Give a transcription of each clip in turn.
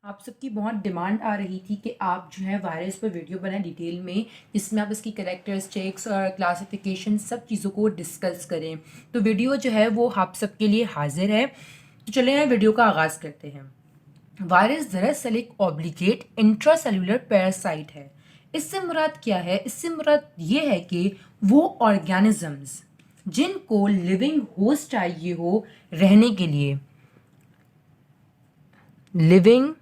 आप सबकी बहुत डिमांड आ रही थी कि आप जो है वायरस पर वीडियो बनाएं डिटेल में, जिसमें आप इसकी कैरेक्टरिस्टिक्स और क्लासिफिकेशन सब चीज़ों को डिस्कस करें। तो वीडियो जो है वो आप सबके लिए हाजिर है। तो चलिए वीडियो का आगाज़ करते हैं। वायरस दरअसल एक ऑब्लिगेट इंट्रासेल्युलर पैरासाइट है। इससे मुराद क्या है? इससे मुराद ये है कि वो ऑर्गेनिजम्स जिनको लिविंग होस्ट चाहिए हो रहने के लिए, living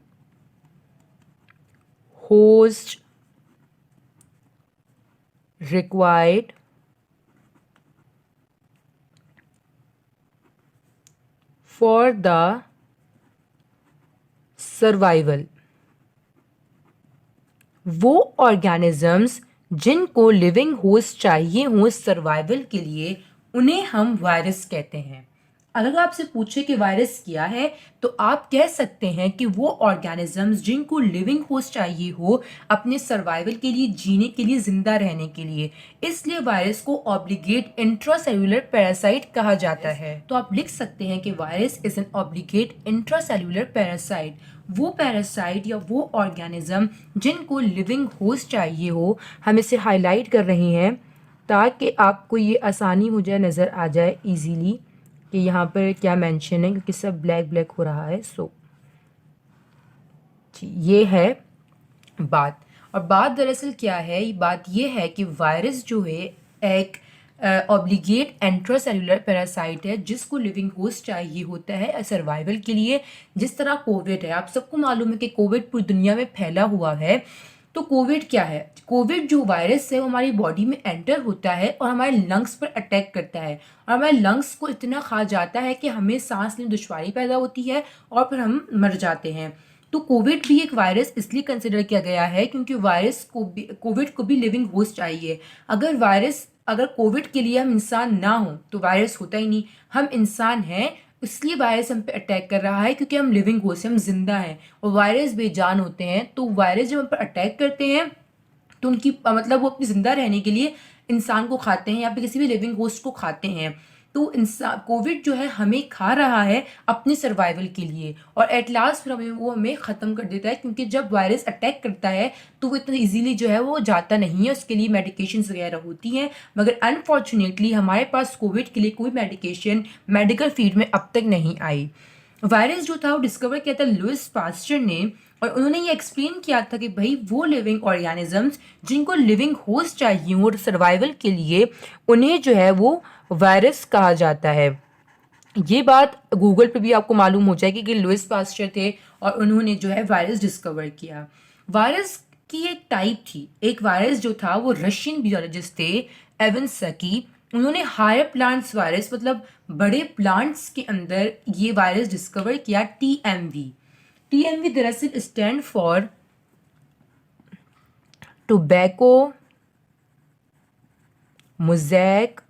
host required for the survival। वो ऑर्गेनिजम्स जिनको लिविंग होस्ट चाहिए हो सर्वाइवल के लिए, उन्हें हम वायरस कहते हैं। अगर आपसे पूछे कि वायरस क्या है, तो आप कह सकते हैं कि वो ऑर्गेनिजम्स जिनको लिविंग होस्ट चाहिए हो अपने सर्वाइवल के लिए, जीने के लिए, जिंदा रहने के लिए। इसलिए वायरस को ऑब्लिगेट इंट्रासेल्युलर पैरासाइट कहा जाता है। तो आप लिख सकते हैं कि virus is an obligate intracellular parasite. वो पैरासाइट या वो ऑर्गेनिज्म जिनको लिविंग होस्ट चाहिए हो, हम इसे हाईलाइट कर रहे हैं ताकि आपको ये आसानी हो जाए, नज़र आ जाए इजीली कि यहाँ पर क्या मेंशन है, क्योंकि सब ब्लैक ब्लैक हो रहा है। सो ये है बात। और बात दरअसल क्या है? बात ये है कि वायरस जो है एक ऑब्लिगेट इंट्रासेल्युलर पैरासाइट है जिसको लिविंग होस्ट चाहिए होता है सर्वाइवल के लिए। जिस तरह कोविड है, आप सबको मालूम है कि कोविड पूरी दुनिया में फैला हुआ है। तो कोविड क्या है? कोविड जो वायरस है वो हमारी बॉडी में एंटर होता है और हमारे लंग्स पर अटैक करता है, और हमारे लंग्स को इतना खा जाता है कि हमें सांस लेने में दुश्वारी पैदा होती है और फिर हम मर जाते हैं। तो कोविड भी एक वायरस इसलिए कंसिडर किया गया है क्योंकि कोविड को भी लिविंग होस्ट चाहिए। अगर कोविड के लिए हम इंसान ना हो तो वायरस होता ही नहीं। हम इंसान हैं, इसलिए वायरस हम पे अटैक कर रहा है क्योंकि हम लिविंग होस्ट हैं, हम जिंदा हैं। और वायरस बेजान होते हैं, तो वायरस जब हम पर अटैक करते हैं तो उनकी मतलब वो अपनी जिंदा रहने के लिए इंसान को खाते हैं या फिर किसी भी लिविंग होस्ट को खाते हैं। तो इंसान कोविड जो है हमें खा रहा है अपने सर्वाइवल के लिए, और एट लास्ट फिर हमें ख़त्म कर देता है, क्योंकि जब वायरस अटैक करता है तो वो इतना इजीली जो है वो जाता नहीं है। उसके लिए मेडिकेशंस वगैरह होती हैं, मगर अनफॉर्चुनेटली हमारे पास कोविड के लिए कोई मेडिकेशन मेडिकल फील्ड में अब तक नहीं आई। वायरस जो था वो डिस्कवर किया था लुइस पास्चर ने, और उन्होंने ये एक्सप्लेन किया था कि भाई वो लिविंग ऑर्गेनिजम्स जिनको लिविंग होस्ट चाहिए और सर्वाइवल के लिए, उन्हें जो है वो वायरस कहा जाता है। ये बात गूगल पे भी आपको मालूम हो जाएगी कि लुइस पास्चर थे और उन्होंने जो है वायरस डिस्कवर किया। वायरस की एक टाइप थी, एक वायरस जो था वो रशियन बियोलॉजिस्ट थे एवन सकी। उन्होंने हायर प्लांट्स वायरस, मतलब बड़े प्लांट्स के अंदर ये वायरस डिस्कवर किया, टीएमवी। टीएमवी दरअसल stand for tobacco mosaic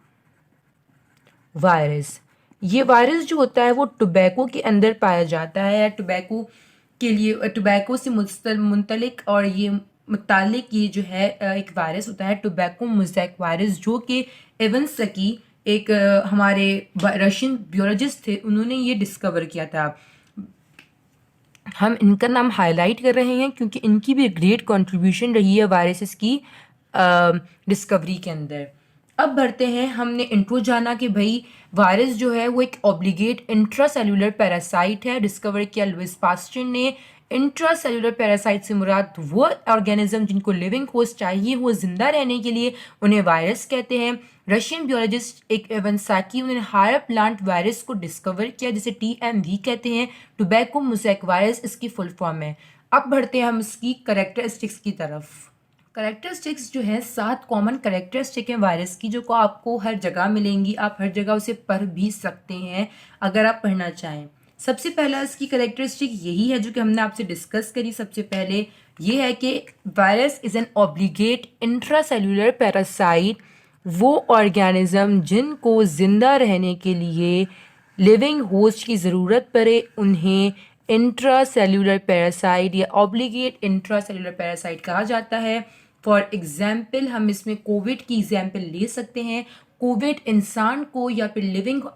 virus. ये वायरस जो होता है वो टोबैको के अंदर पाया जाता है, या टोबैको के लिए, टोबैको से मुंतलिक और ये मुतालिक ये जो है एक वायरस होता है टोबैको मोज़ेक वायरस, जो कि एवन सकी एक हमारे रशियन बियोलॉजिस्ट थे, उन्होंने ये डिस्कवर किया था। हम इनका नाम हाईलाइट कर रहे हैं क्योंकि इनकी भी ग्रेट कंट्रीब्यूशन रही है वायरसेस की डिस्कवरी के अंदर। अब बढ़ते हैं, हमने इंट्रो जाना कि भाई वायरस जो है वो एक ऑब्लिगेट इंट्रासेल्युलर पैरासाइट है, डिस्कवर किया लुइस पास्चर ने। इंट्रासेल्युलर पैरासाइट से मुराद वो ऑर्गेनिज्म जिनको लिविंग होस्ट चाहिए वो जिंदा रहने के लिए, उन्हें वायरस कहते हैं। रशियन बियोलॉजिस्ट एक एवनसाकी, उन्होंने हायर प्लांट वायरस को डिस्कवर किया जिसे टीएमवी कहते हैं, टोबैको मोज़ेक वायरस इसकी फुल फॉर्म है। अब बढ़ते हैं हम इसकी करेक्टरिस्टिक्स की तरफ। करेक्टरिस्टिक्स जो है 7 कॉमन करेक्टरिस्टिक हैं वायरस की, जो को आपको हर जगह मिलेंगी। आप हर जगह उसे पढ़ भी सकते हैं अगर आप पढ़ना चाहें। सबसे पहला इसकी करेक्टरिस्टिक यही है जो कि हमने आपसे डिस्कस करी सबसे पहले, ये है कि virus is an obligate intracellular parasite. वो ऑर्गेनिज्म जिनको जिंदा रहने के लिए लिविंग होस्ट की ज़रूरत पड़े, उन्हें इंट्रासेल्युलर पैरासाइट या ऑब्लिगेट इंट्रासेल्युलर पैरासाइट कहा जाता है। फॉर एग्जाम्पल हम इसमें कोविड की एग्जाम्पल ले सकते हैं। कोविड इंसान को, या फिर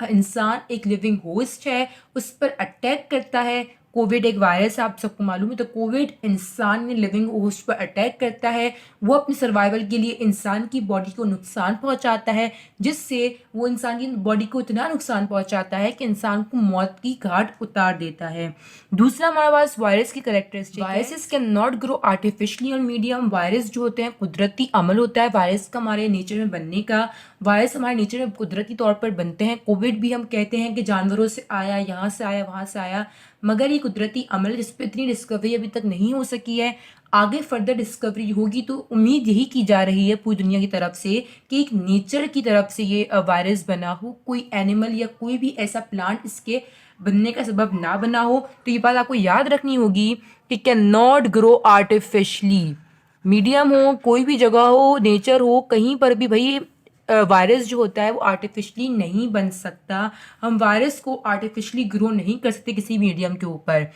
इंसान एक लिविंग होस्ट है, उस पर अटैक करता है, कोविड एक वायरस है, आप सबको मालूम है। तो कोविड इंसान में लिविंग होस्ट पर अटैक करता है, वो अपने सर्वाइवल के लिए इंसान की बॉडी को नुकसान पहुंचाता है, जिससे वो इंसान की बॉडी को इतना नुकसान पहुंचाता है कि इंसान को मौत की घाट उतार देता है। दूसरा हमारे पास वायरस की characteristic, viruses can not grow artificially on medium. Virus जो होते हैं कुदरती अमल होता है वायरस का हमारे नेचर में बनने का। वायरस हमारे नेचर में कुदरती तौर पर बनते हैं। कोविड भी हम कहते हैं कि जानवरों से आया, यहाँ से आया, वहाँ से आया, मगर ये कुदरती अमल जिस पर इतनी डिस्कवरी अभी तक नहीं हो सकी है। आगे फर्दर डिस्कवरी होगी तो उम्मीद यही की जा रही है पूरी दुनिया की तरफ से कि एक नेचर की तरफ से ये वायरस बना हो, कोई एनिमल या कोई भी ऐसा प्लांट इसके बनने का सबब ना बना हो। तो ये बात आपको याद रखनी होगी कि can not grow artificially. Medium हो, कोई भी जगह हो, नेचर हो, कहीं पर भी भाई वायरस जो होता है वो आर्टिफिशली नहीं बन सकता। हम वायरस को आर्टिफिशली ग्रो नहीं कर सकते किसी मीडियम के ऊपर।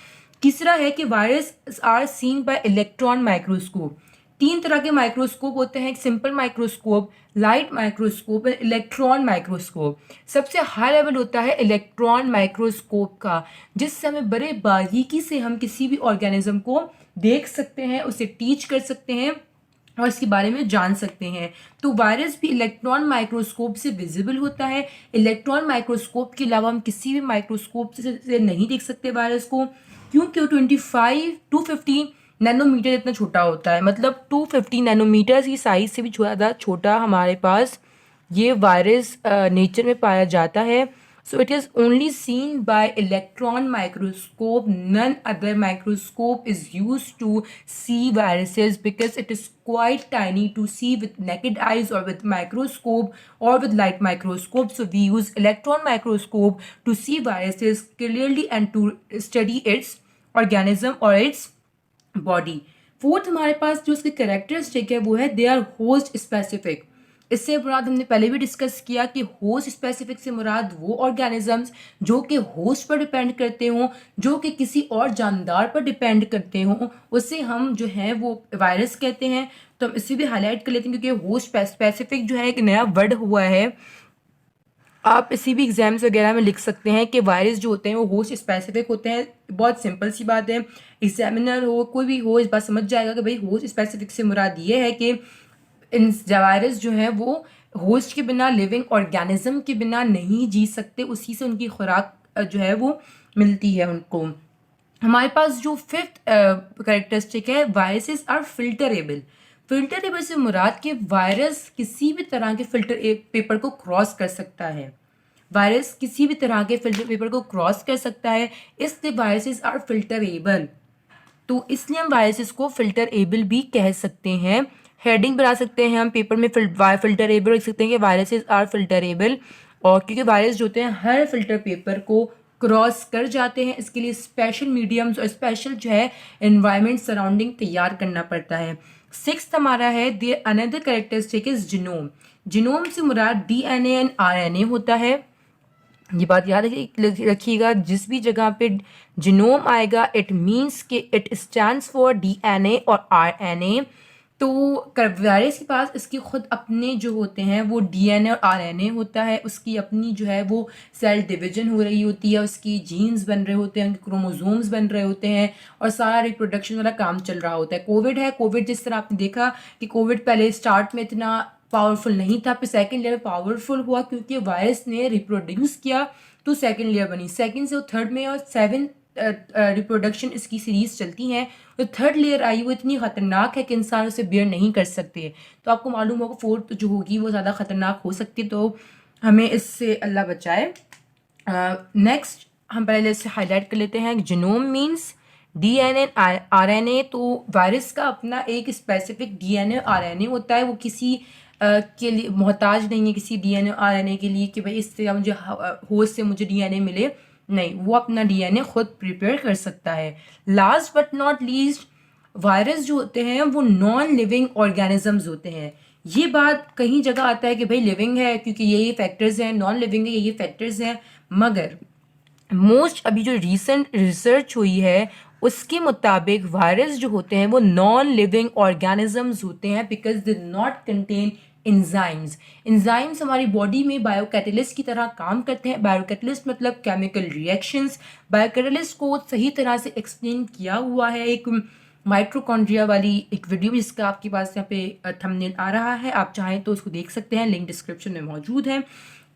तीसरा है कि virus are seen by electron microscope. 3 तरह के माइक्रोस्कोप होते हैं, सिंपल माइक्रोस्कोप, लाइट माइक्रोस्कोप और इलेक्ट्रॉन माइक्रोस्कोप। सबसे हाई लेवल होता है इलेक्ट्रॉन माइक्रोस्कोप का, जिससे हमें बड़े बारीकी से हम किसी भी ऑर्गेनिज्म को देख सकते हैं, उसे टीच कर सकते हैं और इसके बारे में जान सकते हैं। तो वायरस भी इलेक्ट्रॉन माइक्रोस्कोप से विजिबल होता है। इलेक्ट्रॉन माइक्रोस्कोप के अलावा हम किसी भी माइक्रोस्कोप से नहीं देख सकते वायरस को, क्योंकि वो 250 नैनोमीटर इतना छोटा होता है। मतलब 250 नैनोमीटर की साइज से भी ज़्यादा छोटा हमारे पास ये वायरस नेचर में पाया जाता है। So it is only seen by electron microscope. None other microscope is used to see viruses because it is quite tiny to see with naked eyes or with microscope or with light microscope. So we use electron microscope to see viruses clearly and to study its organism or its body. Fourth हमारे पास जो उसके characteristic है वो है दे are host specific. इससे मुराद हमने पहले भी डिस्कस किया कि होस्ट स्पेसिफिक से मुराद वो ऑर्गेनिजम्स जो कि होस्ट पर डिपेंड करते हों, जो कि किसी और जानदार पर डिपेंड करते हों, उसे हम जो है वो वायरस कहते हैं। तो हम इसे भी हाईलाइट कर लेते हैं क्योंकि होस्ट स्पेसिफिक जो है एक नया वर्ड हुआ है। आप इसी भी एग्जाम्स वगैरह में लिख सकते हैं कि वायरस जो होते हैं वो होस्ट स्पेसिफिक होते हैं। बहुत सिंपल सी बात है, एग्जामिनर हो कोई भी हो इस बात समझ जाएगा कि भाई होस्ट स्पेसिफिक से मुराद ये है कि इन वायरस जो है वो होस्ट के बिना, लिविंग ऑर्गेनिज्म के बिना नहीं जी सकते, उसी से उनकी खुराक जो है वो मिलती है उनको। हमारे पास जो फिफ्थ कैरेक्टरिस्टिक है, वायरसेस आर फिल्टरेबल। फिल्टरेबल से मुराद कि वायरस किसी भी तरह के फिल्टर पेपर को क्रॉस कर सकता है। वायरस किसी भी तरह के फिल्टर पेपर को क्रॉस कर सकता है, इसलिए वायरसेस आर फिल्टरेबल। तो इसलिए हम वायरसेस को फिल्टरेबल भी कह सकते हैं। हेडिंग बना सकते हैं हम पेपर में फिल्टरेबल लिख सकते हैं कि वायरसेस आर फिल्टरेबल। और क्योंकि वायरस जो होते हैं हर फिल्टर पेपर को क्रॉस कर जाते हैं, इसके लिए स्पेशल मीडियम्स और स्पेशल जो है एनवायरनमेंट सराउंडिंग तैयार करना पड़ता है। सिक्स्थ हमारा है the another characteristic is genome. Genome से मुराद डीएनए एंड आरएनए होता है। ये बात याद रखिएगा, जिस भी जगह पे जीनोम आएगा इट मीन्स कि इट स्टैंड्स फॉर डीएनए और आरएनए। तो वायरस के पास इसके खुद अपने जो होते हैं वो डीएनए और आरएनए होता है, उसकी अपनी जो है वो सेल डिवीजन हो रही होती है, उसकी जीन्स बन रहे होते हैं, उनके क्रोमोसोम्स बन रहे होते हैं और सारा रिप्रोडक्शन वाला काम चल रहा होता है। कोविड है, कोविड जिस तरह आपने देखा कि कोविड पहले स्टार्ट में इतना पावरफुल नहीं था, फिर सेकेंड लेयर पावरफुल हुआ क्योंकि वायरस ने रिप्रोड्यूस किया तो सेकेंड लेयर बनी। सेकेंड से वो थर्ड में और 7 रिप्रोडक्शन इसकी सीरीज चलती हैं। तो थर्ड लेयर आई वो इतनी ख़तरनाक है कि इंसान उसे बेयर नहीं कर सकते। तो आपको मालूम होगा फोर्थ जो होगी वो ज़्यादा ख़तरनाक हो सकती है, तो हमें इससे अल्लाह बचाए। नेक्स्ट हम पहले इससे हाईलाइट कर लेते हैं। Genome means DNA RNA. तो वायरस का अपना एक स्पेसिफिक डीएनए आरएनए होता है, वो किसी के लिए मोहताज नहीं है किसी डीएनए आरएनए के लिए कि भाई इससे मुझे होस्ट से मुझे डीएनए मिले, नहीं, वो अपना डीएनए खुद प्रिपेयर कर सकता है। Last but not least, virus जो होते हैं वो नॉन लिविंग ऑर्गेनिजम्स होते हैं। ये बात कहीं जगह आता है कि भाई लिविंग है क्योंकि ये फैक्टर्स हैं, नॉन लिविंग है ये फैक्टर्स हैं, मगर मोस्ट अभी जो रिसेंट रिसर्च हुई है उसके मुताबिक वायरस जो होते हैं वो नॉन लिविंग ऑर्गेनिजम्स होते हैं because they not contain enzymes हमारी बॉडी में बायोकैटलिस्ट की तरह काम करते हैं। बायोकैटलिस्ट मतलब केमिकल रिएक्शंस। बायोकैटलिस्ट को सही तरह से एक्सप्लेन किया हुआ है एक माइटोकॉन्ड्रिया वाली एक वीडियो, जिसका आपके पास यहाँ पे थंबनेल आ रहा है, आप चाहें तो उसको देख सकते हैं, लिंक डिस्क्रिप्शन में मौजूद है।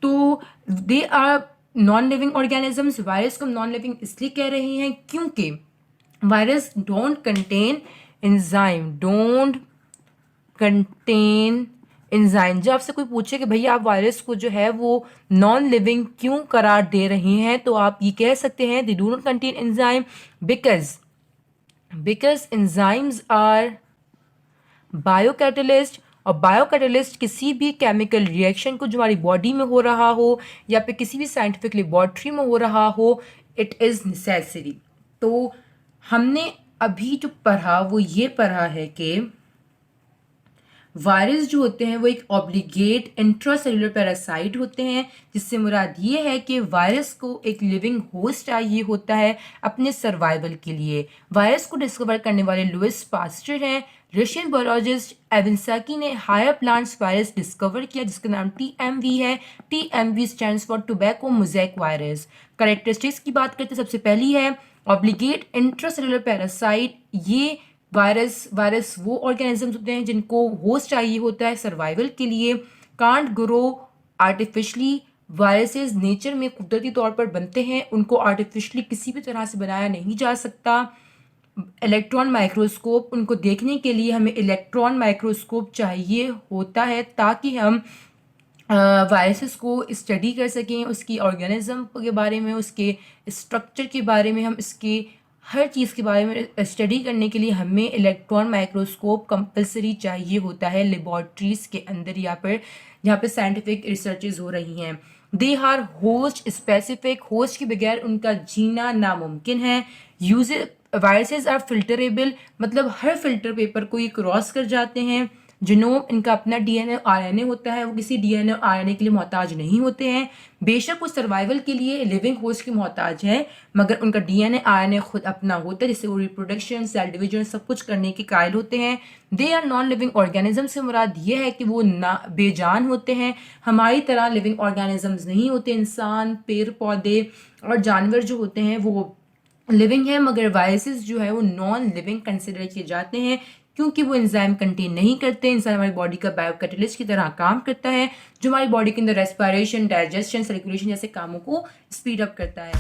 तो they are non living organisms. Virus को नॉन लिविंग इसलिए कह रहे हैं क्योंकि वायरस डोंट कंटेन एंजाइम। जब आपसे कोई पूछे कि भैया आप वायरस को जो है वो नॉन लिविंग क्यों करार दे रहे हैं, तो आप ये कह सकते हैं they do not contain enzyme because enzymes are biocatalyst. और बायोकैटलिस्ट किसी भी केमिकल रिएक्शन को जो हमारी बॉडी में हो रहा हो या फिर किसी भी साइंटिफिक लेबॉर्ट्री में हो रहा हो, इट इज़ नेसेसरी। तो हमने अभी जो पढ़ा वो ये पढ़ा है कि वायरस जो होते हैं वो एक ऑब्लिगेट इंट्रासेलुलर पैरासाइट होते हैं, जिससे मुराद ये है कि वायरस को एक लिविंग होस्ट चाहिए होता है अपने सर्वाइवल के लिए। वायरस को डिस्कवर करने वाले लुइस पास्चर हैं। रशियन बायोलॉजिस्ट एविन्साकी ने हायर प्लांट्स वायरस डिस्कवर किया जिसका नाम TMV है। TMV stands for tobacco mosaic virus. Characteristics की बात करते सबसे पहली है ऑब्लिगेट इंट्रासेलुलर पैरासाइट। ये वायरस वो ऑर्गेनिजम्स होते हैं जिनको होस्ट चाहिए होता है सर्वाइवल के लिए। Can't grow artificially. Viruses nature में कुदरती तौर पर बनते हैं, उनको आर्टिफिशली किसी भी तरह से बनाया नहीं जा सकता। इलेक्ट्रॉन माइक्रोस्कोप, उनको देखने के लिए हमें इलेक्ट्रॉन माइक्रोस्कोप चाहिए होता है ताकि हम वायरसेस को स्टडी कर सकें, उसकी ऑर्गेनिज्म के बारे में, उसके स्ट्रक्चर के बारे में, हम इसके हर चीज़ के बारे में स्टडी करने के लिए हमें इलेक्ट्रॉन माइक्रोस्कोप कंपलसरी चाहिए होता है लेबॉर्ट्रीज़ के अंदर या फिर जहाँ पे साइंटिफिक रिसर्चेज हो रही हैं। They are host specific. Host के बगैर उनका जीना नामुमकिन है। यूज वायरसेस आर फिल्टरेबल, मतलब हर फिल्टर पेपर को ये क्रॉस कर जाते हैं। जीनोम, इनका अपना DNA RNA होता है, वो किसी DNA RNA के लिए मोहताज नहीं होते हैं। बेशक वो सर्वाइवल के लिए लिविंग होस्ट की मोहताज हैं, मगर उनका DNA RNA खुद अपना होता है, जिससे वो रिप्रोडक्शन, सेल डिवीजन सब कुछ करने के कायल होते हैं। They are non living organism से मुराद ये है कि वो ना बेजान होते हैं, हमारी तरह लिविंग ऑर्गेनिजम्स नहीं होते। इंसान, पेड़ पौधे और जानवर जो होते हैं वो लिविंग है, मगर वायरसेस जो है वो नॉन लिविंग कंसिडर किए जाते हैं क्योंकि वो एंजाइम कंटेन नहीं करते। इंसान हमारी बॉडी का बायोकैटलिस्ट की तरह काम करता है जो हमारी बॉडी के अंदर रेस्पिरेशन, डाइजेशन, सर्कुलेशन जैसे कामों को स्पीड अप करता है।